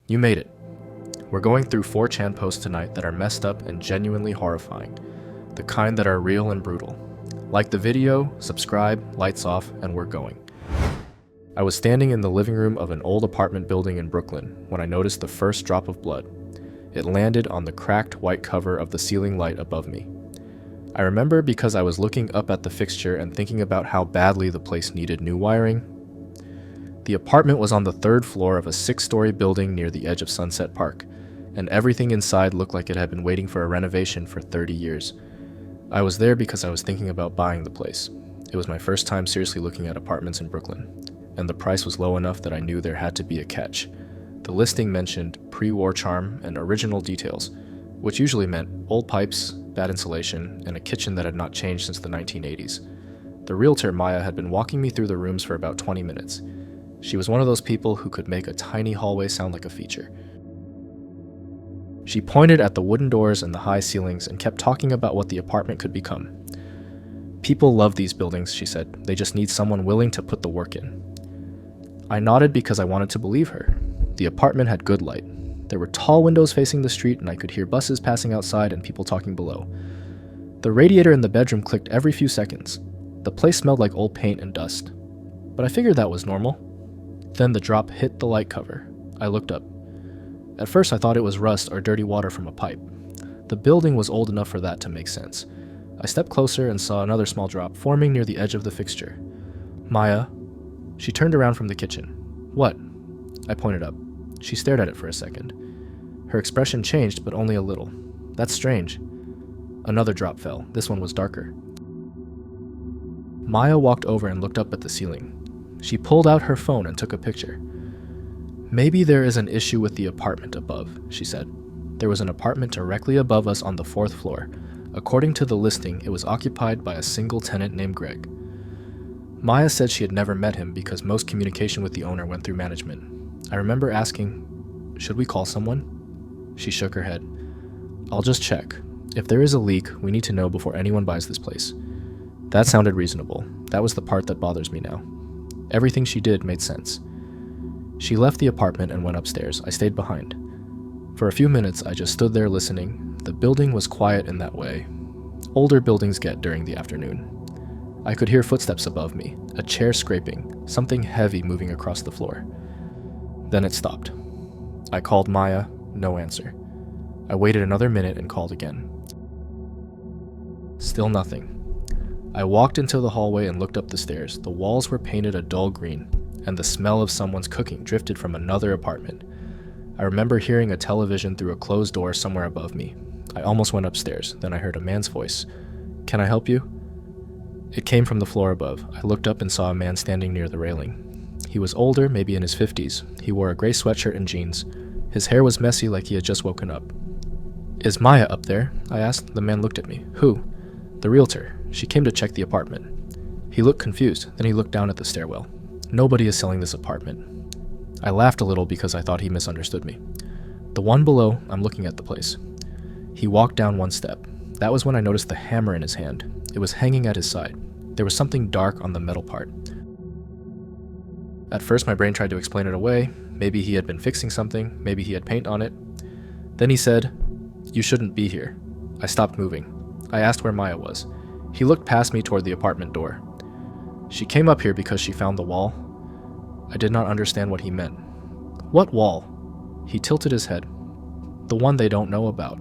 You made it. We're going through 4chan posts tonight that are messed up and genuinely horrifying. The kind that are real and brutal. Like the video, subscribe, lights off, and we're going. I was standing in the living room of an old apartment building in Brooklyn when I noticed the first drop of blood. It landed on the cracked white cover of the ceiling light above me. I remember because I was looking up at the fixture and thinking about how badly the place needed new wiring. The apartment was on the 3rd floor of a 6-story building near the edge of Sunset Park, and everything inside looked like it had been waiting for a renovation for 30 years. I was there because I was thinking about buying the place. It was my first time seriously looking at apartments in Brooklyn, and the price was low enough that I knew there had to be a catch. The listing mentioned pre-war charm and original details, which usually meant old pipes, bad insulation, and a kitchen that had not changed since the 1980s. The realtor, Maya, had been walking me through the rooms for about 20 minutes. She was one of those people who could make a tiny hallway sound like a feature. She pointed at the wooden doors and the high ceilings and kept talking about what the apartment could become. People love these buildings, she said. They just need someone willing to put the work in. I nodded because I wanted to believe her. The apartment had good light. There were tall windows facing the street, and I could hear buses passing outside and people talking below. The radiator in the bedroom clicked every few seconds. The place smelled like old paint and dust. But I figured that was normal. Then the drop hit the light cover. I looked up. At first I thought it was rust or dirty water from a pipe. The building was old enough for that to make sense. I stepped closer and saw another small drop forming near the edge of the fixture. Maya. She turned around from the kitchen. What? I pointed up. She stared at it for a second. Her expression changed, but only a little. That's strange. Another drop fell. This one was darker. Maya walked over and looked up at the ceiling. She pulled out her phone and took a picture. Maybe there is an issue with the apartment above, she said. There was an apartment directly above us on the 4th floor. According to the listing, it was occupied by a single tenant named Greg. Maya said she had never met him because most communication with the owner went through management. I remember asking, should we call someone? She shook her head. I'll just check. If there is a leak, we need to know before anyone buys this place. That sounded reasonable. That was the part that bothers me now. Everything she did made sense. She left the apartment and went upstairs. I stayed behind. For a few minutes, I just stood there listening. The building was quiet in that way. Older buildings get during the afternoon. I could hear footsteps above me, a chair scraping, something heavy moving across the floor. Then it stopped. I called Maya, no answer. I waited another minute and called again. Still nothing. I walked into the hallway and looked up the stairs. The walls were painted a dull green, and the smell of someone's cooking drifted from another apartment. I remember hearing a television through a closed door somewhere above me. I almost went upstairs. Then I heard a man's voice. Can I help you? It came from the floor above. I looked up and saw a man standing near the railing. He was older, maybe in his 50s. He wore a gray sweatshirt and jeans. His hair was messy like he had just woken up. Is Maya up there? I asked. The man looked at me. Who? The realtor. She came to check the apartment. He looked confused. Then he looked down at the stairwell. Nobody is selling this apartment. I laughed a little because I thought he misunderstood me. The one below, I'm looking at the place. He walked down one step. That was when I noticed the hammer in his hand. It was hanging at his side. There was something dark on the metal part. At first my brain tried to explain it away. Maybe he had been fixing something. Maybe he had paint on it. Then he said, "You shouldn't be here." I stopped moving. I asked where Maya was. He looked past me toward the apartment door. She came up here because she found the wall. I did not understand what he meant. What wall? He tilted his head. The one they don't know about.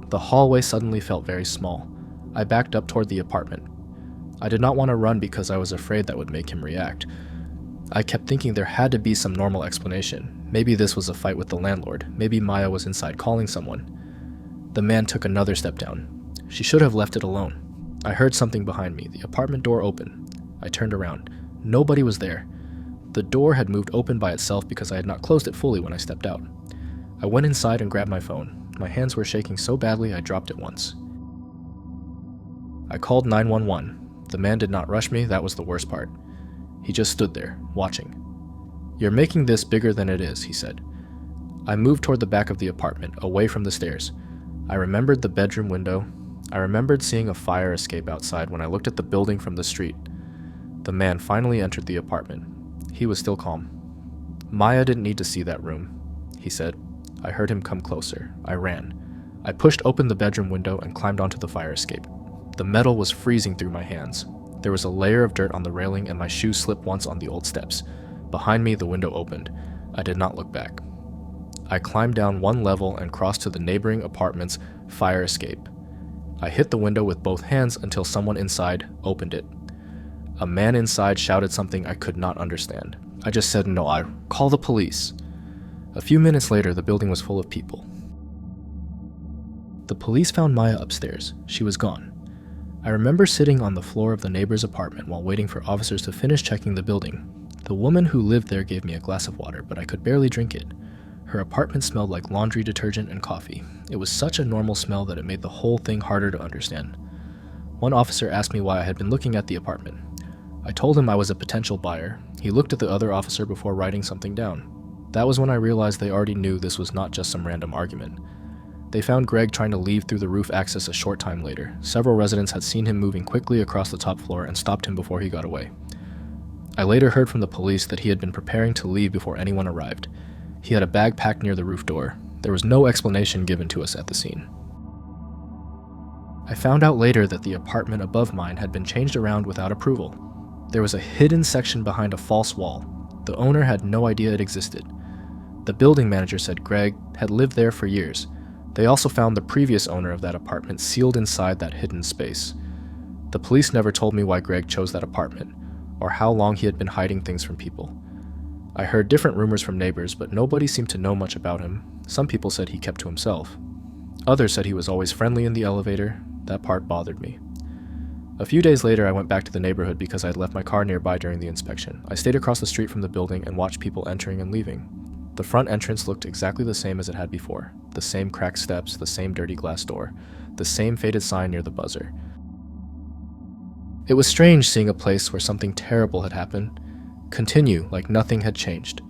The hallway suddenly felt very small. I backed up toward the apartment. I did not want to run because I was afraid that would make him react. I kept thinking there had to be some normal explanation. Maybe this was a fight with the landlord. Maybe Maya was inside calling someone. The man took another step down. She should have left it alone. I heard something behind me. The apartment door opened. I turned around. Nobody was there. The door had moved open by itself because I had not closed it fully when I stepped out. I went inside and grabbed my phone. My hands were shaking so badly I dropped it once. I called 911. The man did not rush me. That was the worst part. He just stood there, watching. "You're making this bigger than it is," he said. I moved toward the back of the apartment, away from the stairs. I remembered the bedroom window. I remembered seeing a fire escape outside when I looked at the building from the street. The man finally entered the apartment. He was still calm. Maya didn't need to see that room. he said. I heard him come closer. I ran. I pushed open the bedroom window and climbed onto the fire escape. The metal was freezing through my hands. There was a layer of dirt on the railing and my shoe slipped once on the old steps. Behind me, the window opened. I did not look back. I climbed down one level and crossed to the neighboring apartment's fire escape. I hit the window with both hands until someone inside opened it. A man inside shouted something I could not understand. I just said, "No, I call the police." A few minutes later, the building was full of people. The police found Maya upstairs. She was gone. I remember sitting on the floor of the neighbor's apartment while waiting for officers to finish checking the building. The woman who lived there gave me a glass of water, but I could barely drink it. Her apartment smelled like laundry detergent and coffee. It was such a normal smell that it made the whole thing harder to understand. One officer asked me why I had been looking at the apartment. I told him I was a potential buyer. He looked at the other officer before writing something down. That was when I realized they already knew this was not just some random argument. They found Greg trying to leave through the roof access a short time later. Several residents had seen him moving quickly across the top floor and stopped him before he got away. I later heard from the police that he had been preparing to leave before anyone arrived. He had a bag packed near the roof door. There was no explanation given to us at the scene. I found out later that the apartment above mine had been changed around without approval. There was a hidden section behind a false wall. The owner had no idea it existed. The building manager said Greg had lived there for years. They also found the previous owner of that apartment sealed inside that hidden space. The police never told me why Greg chose that apartment, or how long he had been hiding things from people. I heard different rumors from neighbors, but nobody seemed to know much about him. Some people said he kept to himself. Others said he was always friendly in the elevator. That part bothered me. A few days later, I went back to the neighborhood because I had left my car nearby during the inspection. I stayed across the street from the building and watched people entering and leaving. The front entrance looked exactly the same as it had before. The same cracked steps, the same dirty glass door, the same faded sign near the buzzer. It was strange seeing a place where something terrible had happened continue like nothing had changed.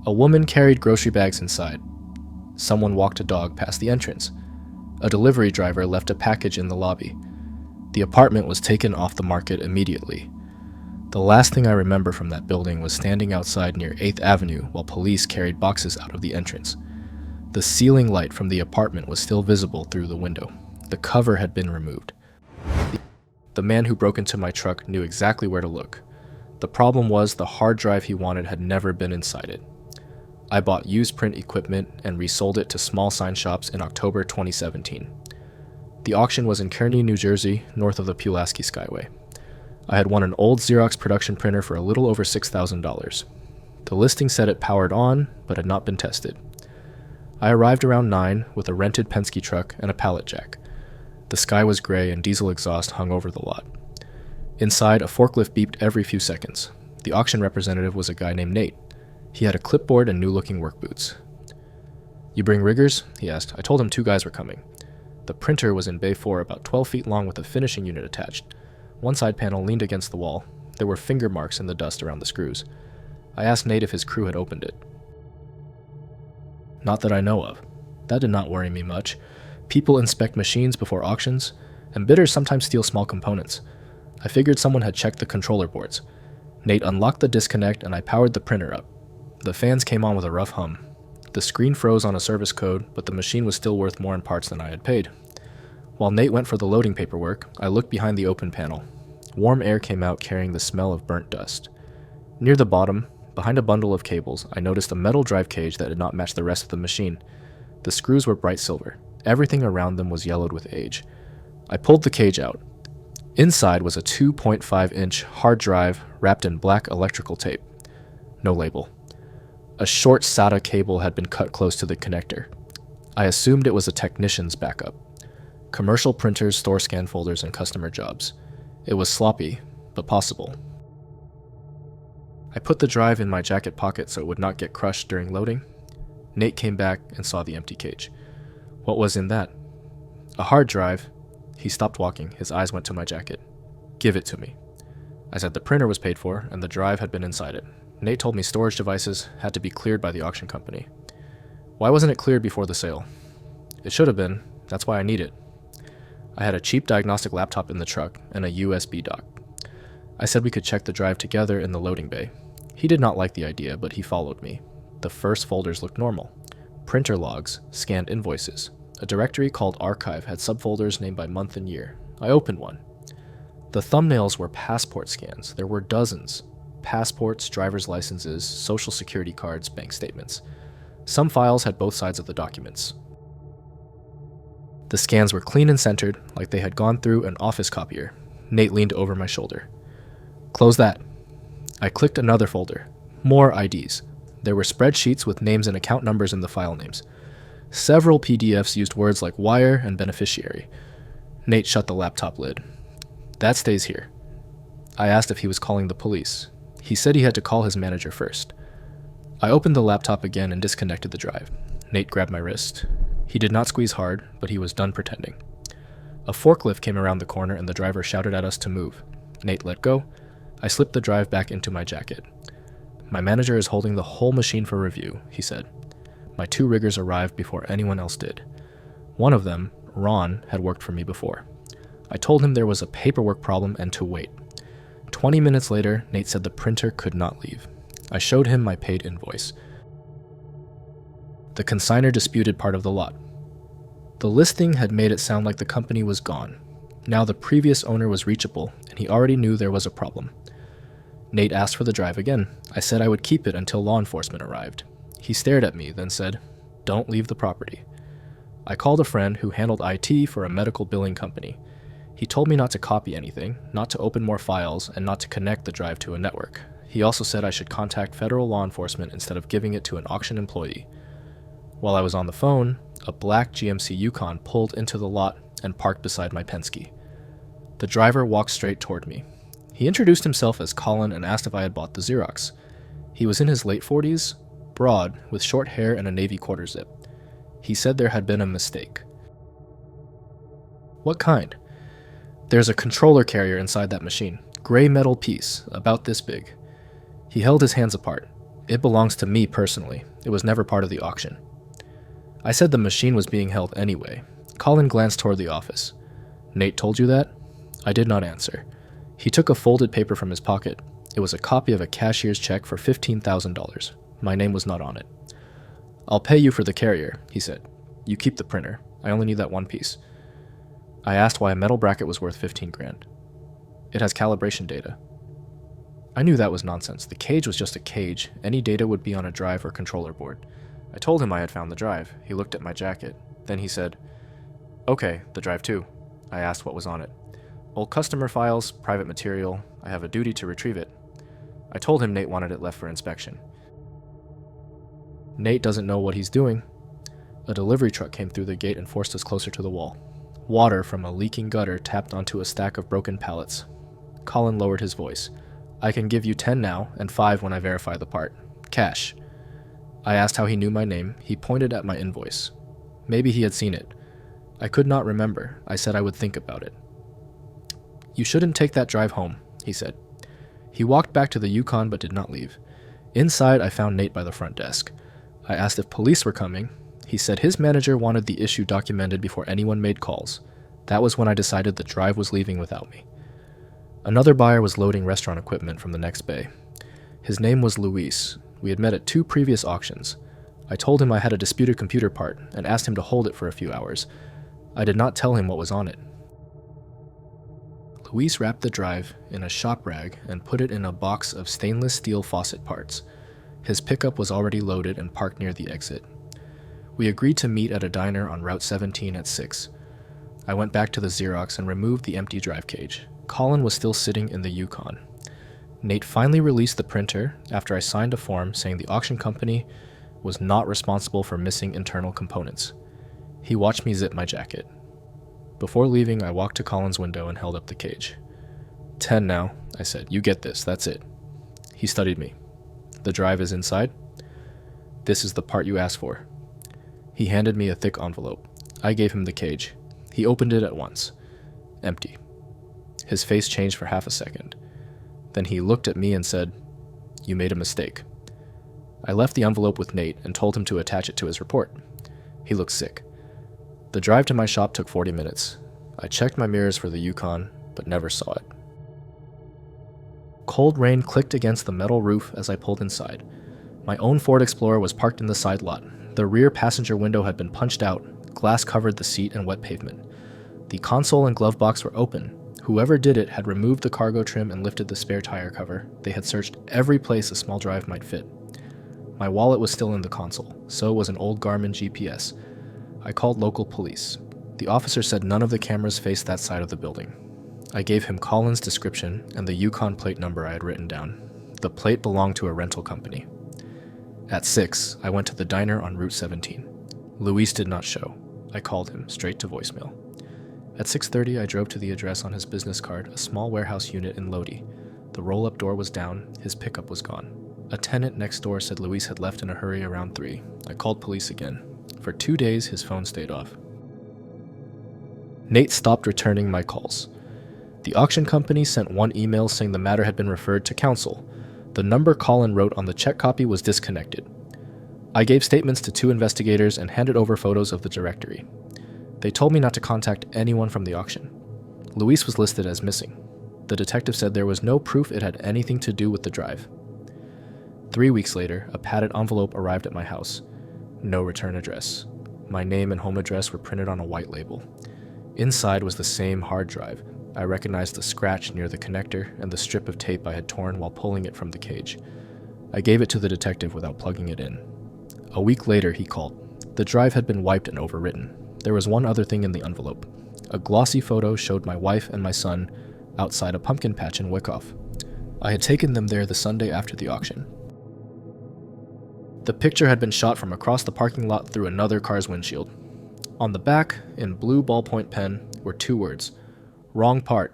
A woman carried grocery bags inside. Someone walked a dog past the entrance. A delivery driver left a package in the lobby. The apartment was taken off the market immediately. The last thing I remember from that building was standing outside near 8th Avenue while police carried boxes out of the entrance. The ceiling light from the apartment was still visible through the window. The cover had been removed. The man who broke into my truck knew exactly where to look. The problem was the hard drive he wanted had never been inside it. I bought used print equipment and resold it to small sign shops in October 2017. The auction was in Kearney, New Jersey, north of the Pulaski Skyway. I had won an old Xerox production printer for a little over $6,000. The listing said it powered on, but had not been tested. I arrived around 9 with a rented Penske truck and a pallet jack. The sky was gray and diesel exhaust hung over the lot. Inside, a forklift beeped every few seconds. The auction representative was a guy named Nate. He had a clipboard and new-looking work boots. "You bring riggers?" he asked. I told him 2 guys were coming. The printer was in Bay 4, about 12 feet long with a finishing unit attached. One side panel leaned against the wall. There were finger marks in the dust around the screws. I asked Nate if his crew had opened it. "Not that I know of." That did not worry me much. People inspect machines before auctions, and bidders sometimes steal small components. I figured someone had checked the controller boards. Nate unlocked the disconnect and I powered the printer up. The fans came on with a rough hum. The screen froze on a service code, but the machine was still worth more in parts than I had paid. While Nate went for the loading paperwork, I looked behind the open panel. Warm air came out carrying the smell of burnt dust. Near the bottom, behind a bundle of cables, I noticed a metal drive cage that did not match the rest of the machine. The screws were bright silver. Everything around them was yellowed with age. I pulled the cage out. Inside was a 2.5-inch hard drive wrapped in black electrical tape. No label. A short SATA cable had been cut close to the connector. I assumed it was a technician's backup. Commercial printers store scan folders and customer jobs. It was sloppy, but possible. I put the drive in my jacket pocket so it would not get crushed during loading. Nate came back and saw the empty cage. What was in that? A hard drive. He stopped walking. His eyes went to my jacket. "Give it to me." I said the printer was paid for and the drive had been inside it. Nate told me storage devices had to be cleared by the auction company. Why wasn't it cleared before the sale? It should have been. That's why I need it. I had a cheap diagnostic laptop in the truck and a USB dock. I said we could check the drive together in the loading bay. He did not like the idea, but he followed me. The first folders looked normal. printer logs, scanned invoices. A directory called Archive had subfolders named by month and year. I opened one. The thumbnails were passport scans. There were dozens. Passports, driver's licenses, social security cards, bank statements. Some files had both sides of the documents. The scans were clean and centered, like they had gone through an office copier. Nate leaned over my shoulder. Close that. I clicked another folder. More IDs. There were spreadsheets with names and account numbers in the file names. Several PDFs used words like wire and beneficiary. Nate shut the laptop lid. That stays here. I asked if he was calling the police. He said he had to call his manager first. I opened the laptop again and disconnected the drive. Nate grabbed my wrist. He did not squeeze hard, but he was done pretending. A forklift came around the corner and the driver shouted at us to move. Nate let go. I slipped the drive back into my jacket. My manager is holding the whole machine for review, he said. My 2 riggers arrived before anyone else did. One of them, Ron, had worked for me before. I told him there was a paperwork problem and to wait. 20 minutes later, Nate said the printer could not leave. I showed him my paid invoice. The consignor disputed part of the lot. The listing had made it sound like the company was gone. Now the previous owner was reachable, and he already knew there was a problem. Nate asked for the drive again. I said I would keep it until law enforcement arrived. He stared at me, then said, "Don't leave the property." I called a friend who handled IT for a medical billing company. He told me not to copy anything, not to open more files, and not to connect the drive to a network. He also said I should contact federal law enforcement instead of giving it to an auction employee. While I was on the phone, a black GMC Yukon pulled into the lot and parked beside my Penske. The driver walked straight toward me. He introduced himself as Colin and asked if I had bought the Xerox. He was in his late 40s, broad, with short hair and a navy quarter zip. He said there had been a mistake. What kind? There's a controller carrier inside that machine. Gray metal piece, about this big. He held his hands apart. It belongs to me personally. It was never part of the auction. I said the machine was being held anyway. Colin glanced toward the office. Nate told you that? I did not answer. He took a folded paper from his pocket. It was a copy of a cashier's check for $15,000. My name was not on it. I'll pay you for the carrier, he said. You keep the printer. I only need that one piece. I asked why a metal bracket was worth $15,000. It has calibration data. I knew that was nonsense. The cage was just a cage. Any data would be on a drive or controller board. I told him I had found the drive. He looked at my jacket. Then he said, "Okay, the drive too." I asked what was on it. "Old customer files, private material. I have a duty to retrieve it." I told him Nate wanted it left for inspection. Nate doesn't know what he's doing. A delivery truck came through the gate and forced us closer to the wall. Water from a leaking gutter tapped onto a stack of broken pallets. Colin lowered his voice. "I can give you 10 now and 5 when I verify the part. Cash." I asked how he knew my name. He pointed at my invoice. Maybe he had seen it. I could not remember. I said I would think about it. "You shouldn't take that drive home," he said. He walked back to the Yukon but did not leave. Inside, I found Nate by the front desk. I asked if police were coming. He said his manager wanted the issue documented before anyone made calls. That was when I decided the drive was leaving without me. Another buyer was loading restaurant equipment from the next bay. His name was Luis. We had met at 2 previous auctions. I told him I had a disputed computer part and asked him to hold it for a few hours. I did not tell him what was on it. Luis wrapped the drive in a shop rag and put it in a box of stainless steel faucet parts. His pickup was already loaded and parked near the exit. We agreed to meet at a diner on Route 17 at 6. I went back to the Xerox and removed the empty drive cage. Colin was still sitting in the Yukon. Nate finally released the printer after I signed a form saying the auction company was not responsible for missing internal components. He watched me zip my jacket. Before leaving, I walked to Colin's window and held up the cage. 10 now, I said. You get this, that's it. He studied me. The drive is inside? This is the part you asked for. He handed me a thick envelope. I gave him the cage. He opened it at once. Empty. His face changed for half a second. Then he looked at me and said, "You made a mistake." I left the envelope with Nate and told him to attach it to his report. He looked sick. The drive to my shop took 40 minutes. I checked my mirrors for the Yukon, but never saw it. Cold rain clicked against the metal roof as I pulled inside. My own Ford Explorer was parked in the side lot. The rear passenger window had been punched out, glass covered the seat and wet pavement. The console and glove box were open. Whoever did it had removed the cargo trim and lifted the spare tire cover. They had searched every place a small drive might fit. My wallet was still in the console, so was an old Garmin GPS. I called local police. The officer said none of the cameras faced that side of the building. I gave him Colin's description and the Yukon plate number I had written down. The plate belonged to a rental company. At 6, I went to the diner on Route 17. Luis did not show. I called him, straight to voicemail. At 6:30, I drove to the address on his business card, a small warehouse unit in Lodi. The roll-up door was down, his pickup was gone. A tenant next door said Luis had left in a hurry around 3. I called police again. For 2 days, his phone stayed off. Nate stopped returning my calls. The auction company sent one email saying the matter had been referred to counsel. The number Colin wrote on the check copy was disconnected. I gave statements to 2 investigators and handed over photos of the directory. They told me not to contact anyone from the auction. Luis was listed as missing. The detective said there was no proof it had anything to do with the drive. 3 weeks later, a padded envelope arrived at my house. No return address. My name and home address were printed on a white label. Inside was the same hard drive. I recognized the scratch near the connector and the strip of tape I had torn while pulling it from the cage. I gave it to the detective without plugging it in. A week later, he called. The drive had been wiped and overwritten. There was one other thing in the envelope. A glossy photo showed my wife and my son outside a pumpkin patch in Wyckoff. I had taken them there the Sunday after the auction. The picture had been shot from across the parking lot through another car's windshield. On the back, in blue ballpoint pen, were 2 words. Wrong part.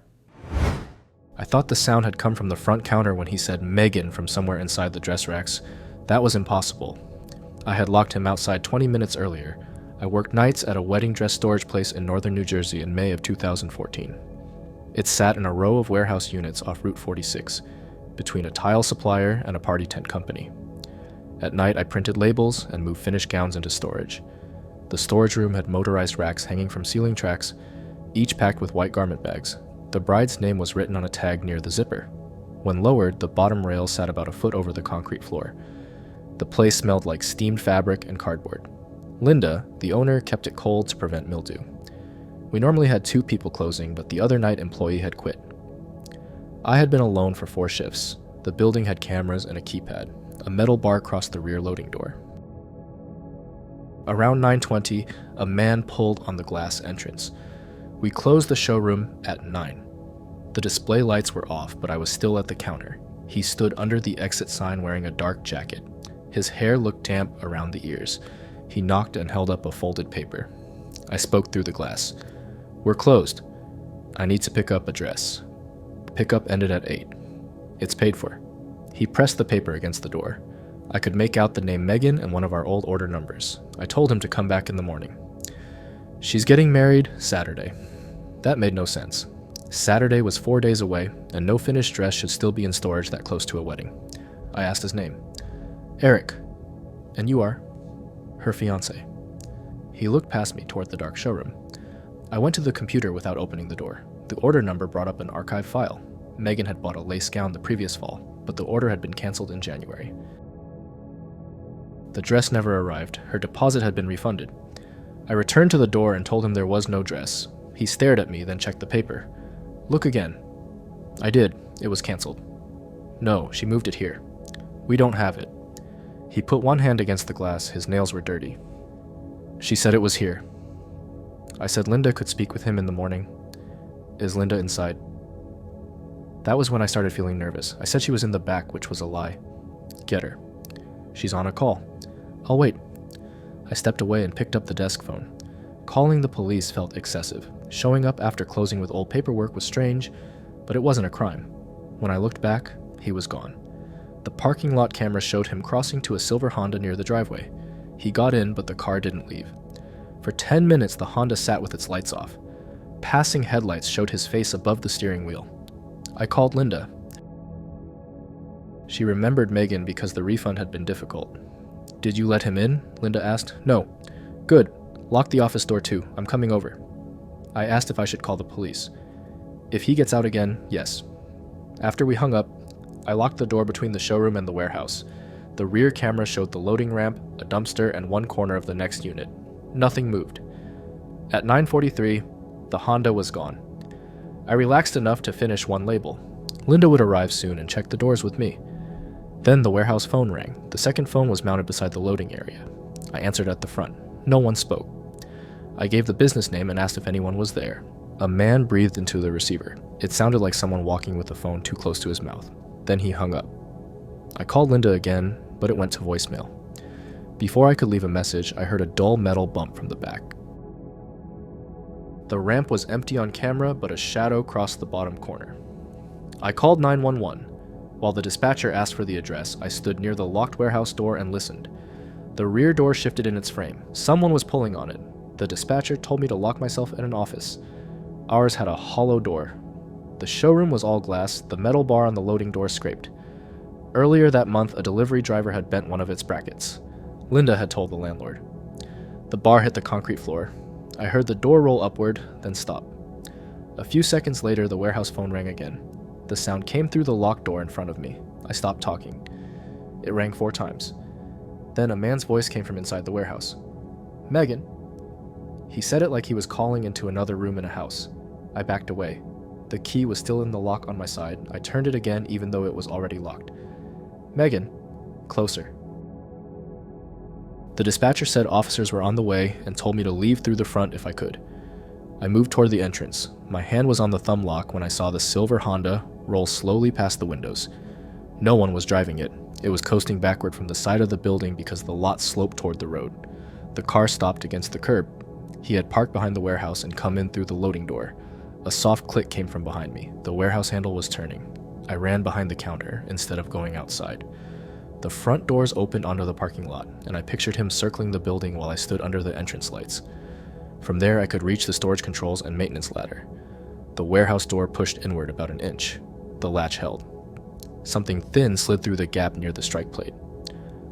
I thought the sound had come from the front counter when he said Megan from somewhere inside the dress racks. That was impossible. I had locked him outside 20 minutes earlier. I worked nights at a wedding dress storage place in northern New Jersey in May of 2014. It sat in a row of warehouse units off Route 46, between a tile supplier and a party tent company. At night, I printed labels and moved finished gowns into storage. The storage room had motorized racks hanging from ceiling tracks, each packed with white garment bags. The bride's name was written on a tag near the zipper. When lowered, the bottom rail sat about a foot over the concrete floor. The place smelled like steamed fabric and cardboard. Linda, the owner, kept it cold to prevent mildew. We normally had 2 people closing, but the other night employee had quit. I had been alone for 4 shifts. The building had cameras and a keypad. A metal bar crossed the rear loading door. Around 9:20, a man pulled on the glass entrance. We closed the showroom at 9. The display lights were off, but I was still at the counter. He stood under the exit sign wearing a dark jacket. His hair looked damp around the ears. He knocked and held up a folded paper. I spoke through the glass. We're closed. I need to pick up a dress. Pickup ended at 8. It's paid for. He pressed the paper against the door. I could make out the name Megan and one of our old order numbers. I told him to come back in the morning. She's getting married Saturday. That made no sense. Saturday was 4 days away, and no finished dress should still be in storage that close to a wedding. I asked his name. Eric. And you are? Her fiancé. He looked past me toward the dark showroom. I went to the computer without opening the door. The order number brought up an archive file. Megan had bought a lace gown the previous fall, but the order had been canceled in January. The dress never arrived. Her deposit had been refunded. I returned to the door and told him there was no dress. He stared at me, then checked the paper. Look again. I did. It was canceled. No, she moved it here. We don't have it. He put one hand against the glass. His nails were dirty. She said it was here. I said Linda could speak with him in the morning. Is Linda inside? That was when I started feeling nervous. I said she was in the back, which was a lie. Get her. She's on a call. I'll wait. I stepped away and picked up the desk phone. Calling the police felt excessive. Showing up after closing with old paperwork was strange, but it wasn't a crime. When I looked back, he was gone. The parking lot camera showed him crossing to a silver Honda near the driveway. He got in, but the car didn't leave. For 10 minutes, the Honda sat with its lights off. Passing headlights showed his face above the steering wheel. I called Linda. She remembered Megan because the refund had been difficult. Did you let him in? Linda asked. No. Good. Lock the office door too. I'm coming over. I asked if I should call the police. If he gets out again, yes. After we hung up, I locked the door between the showroom and the warehouse. The rear camera showed the loading ramp, a dumpster, and one corner of the next unit. Nothing moved. At 9:43, the Honda was gone. I relaxed enough to finish one label. Linda would arrive soon and check the doors with me. Then the warehouse phone rang. The second phone was mounted beside the loading area. I answered at the front. No one spoke. I gave the business name and asked if anyone was there. A man breathed into the receiver. It sounded like someone walking with the phone too close to his mouth. Then he hung up. I called Linda again, but it went to voicemail. Before I could leave a message, I heard a dull metal bump from the back. The ramp was empty on camera, but a shadow crossed the bottom corner. I called 911. While the dispatcher asked for the address, I stood near the locked warehouse door and listened. The rear door shifted in its frame. Someone was pulling on it. The dispatcher told me to lock myself in an office. Ours had a hollow door. The showroom was all glass. The metal bar on the loading door scraped. Earlier that month, a delivery driver had bent one of its brackets. Linda had told the landlord. The bar hit the concrete floor. I heard the door roll upward, then stop. A few seconds later, the warehouse phone rang again. The sound came through the locked door in front of me. I stopped talking. It rang 4 times. Then a man's voice came from inside the warehouse. "Megan." He said it like he was calling into another room in a house. I backed away. The key was still in the lock on my side. I turned it again even though it was already locked. "Megan." Closer. The dispatcher said officers were on the way and told me to leave through the front if I could. I moved toward the entrance. My hand was on the thumb lock when I saw the silver Honda roll slowly past the windows. No one was driving it. It was coasting backward from the side of the building because the lot sloped toward the road. The car stopped against the curb. He had parked behind the warehouse and come in through the loading door. A soft click came from behind me. The warehouse handle was turning. I ran behind the counter instead of going outside. The front doors opened onto the parking lot, and I pictured him circling the building while I stood under the entrance lights. From there, I could reach the storage controls and maintenance ladder. The warehouse door pushed inward about an inch. The latch held. Something thin slid through the gap near the strike plate.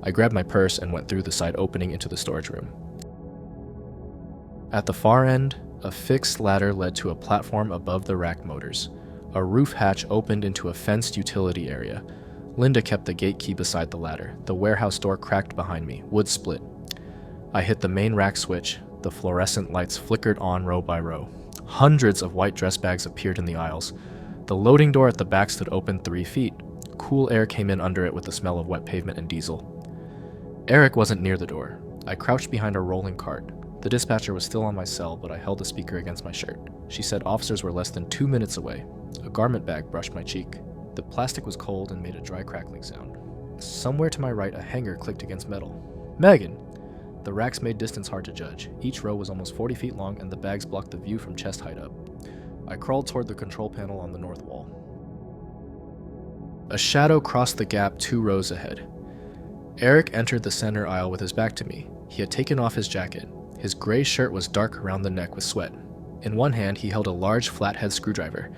I grabbed my purse and went through the side opening into the storage room. At the far end, a fixed ladder led to a platform above the rack motors. A roof hatch opened into a fenced utility area. Linda kept the gate key beside the ladder. The warehouse door cracked behind me. Wood split. I hit the main rack switch. The fluorescent lights flickered on row by row. Hundreds of white dress bags appeared in the aisles. The loading door at the back stood open 3 feet. Cool air came in under it with the smell of wet pavement and diesel. Eric wasn't near the door. I crouched behind a rolling cart. The dispatcher was still on my cell, but I held the speaker against my shirt. She said officers were less than 2 minutes away. A garment bag brushed my cheek. The plastic was cold and made a dry crackling sound. Somewhere to my right, a hanger clicked against metal. "Megan!" The racks made distance hard to judge. Each row was almost 40 feet long, and the bags blocked the view from chest height up. I crawled toward the control panel on the north wall. A shadow crossed the gap 2 rows ahead. Eric entered the center aisle with his back to me. He had taken off his jacket. His gray shirt was dark around the neck with sweat. In one hand, he held a large flathead screwdriver.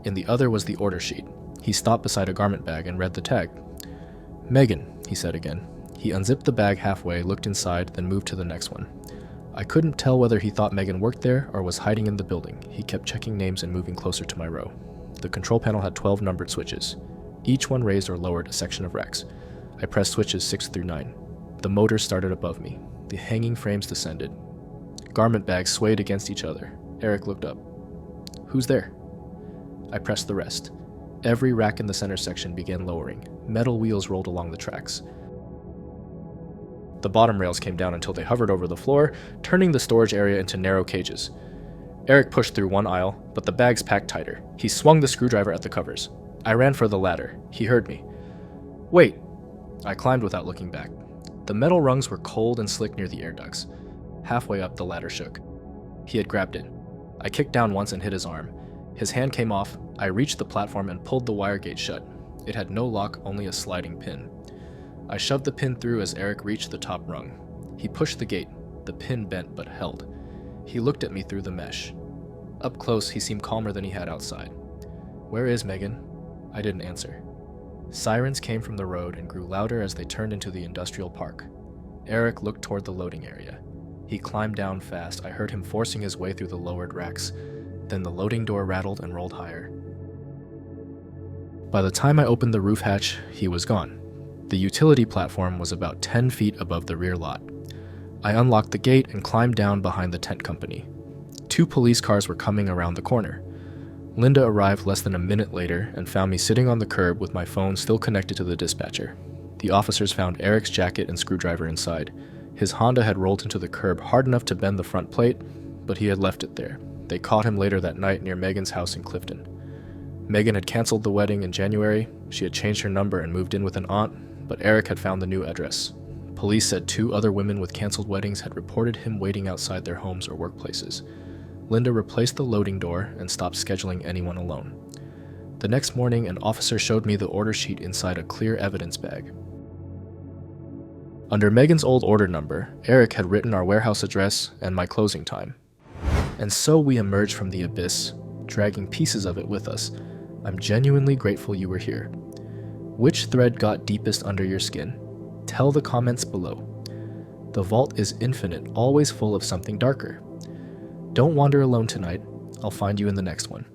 In the other was the order sheet. He stopped beside a garment bag and read the tag. "Megan," he said again. He unzipped the bag halfway, looked inside, then moved to the next one. I couldn't tell whether he thought Megan worked there or was hiding in the building. He kept checking names and moving closer to my row. The control panel had 12 numbered switches. Each one raised or lowered a section of racks. I pressed switches 6 through 9. The motors started above me. The hanging frames descended. Garment bags swayed against each other. Eric looked up. "Who's there?" I pressed the rest. Every rack in the center section began lowering. Metal wheels rolled along the tracks. The bottom rails came down until they hovered over the floor, turning the storage area into narrow cages. Eric pushed through one aisle, but the bags packed tighter. He swung the screwdriver at the covers. I ran for the ladder. He heard me. "Wait!" I climbed without looking back. The metal rungs were cold and slick near the air ducts. Halfway up, the ladder shook. He had grabbed it. I kicked down once and hit his arm. His hand came off. I reached the platform and pulled the wire gate shut. It had no lock, only a sliding pin. I shoved the pin through as Eric reached the top rung. He pushed the gate. The pin bent but held. He looked at me through the mesh. Up close, he seemed calmer than he had outside. "Where is Megan?" I didn't answer. Sirens came from the road and grew louder as they turned into the industrial park. Eric looked toward the loading area. He climbed down fast. I heard him forcing his way through the lowered racks. Then the loading door rattled and rolled higher. By the time I opened the roof hatch, he was gone. The utility platform was about 10 feet above the rear lot. I unlocked the gate and climbed down behind the tent company. 2 police cars were coming around the corner. Linda arrived less than a minute later and found me sitting on the curb with my phone still connected to the dispatcher. The officers found Eric's jacket and screwdriver inside. His Honda had rolled into the curb hard enough to bend the front plate, but he had left it there. They caught him later that night near Megan's house in Clifton. Megan had canceled the wedding in January. She had changed her number and moved in with an aunt, but Eric had found the new address. Police said 2 other women with canceled weddings had reported him waiting outside their homes or workplaces. Linda replaced the loading door and stopped scheduling anyone alone. The next morning, an officer showed me the order sheet inside a clear evidence bag. Under Megan's old order number, Eric had written our warehouse address and my closing time. And so we emerged from the abyss, dragging pieces of it with us. I'm genuinely grateful you were here. Which thread got deepest under your skin? Tell the comments below. The vault is infinite, always full of something darker. Don't wander alone tonight. I'll find you in the next one.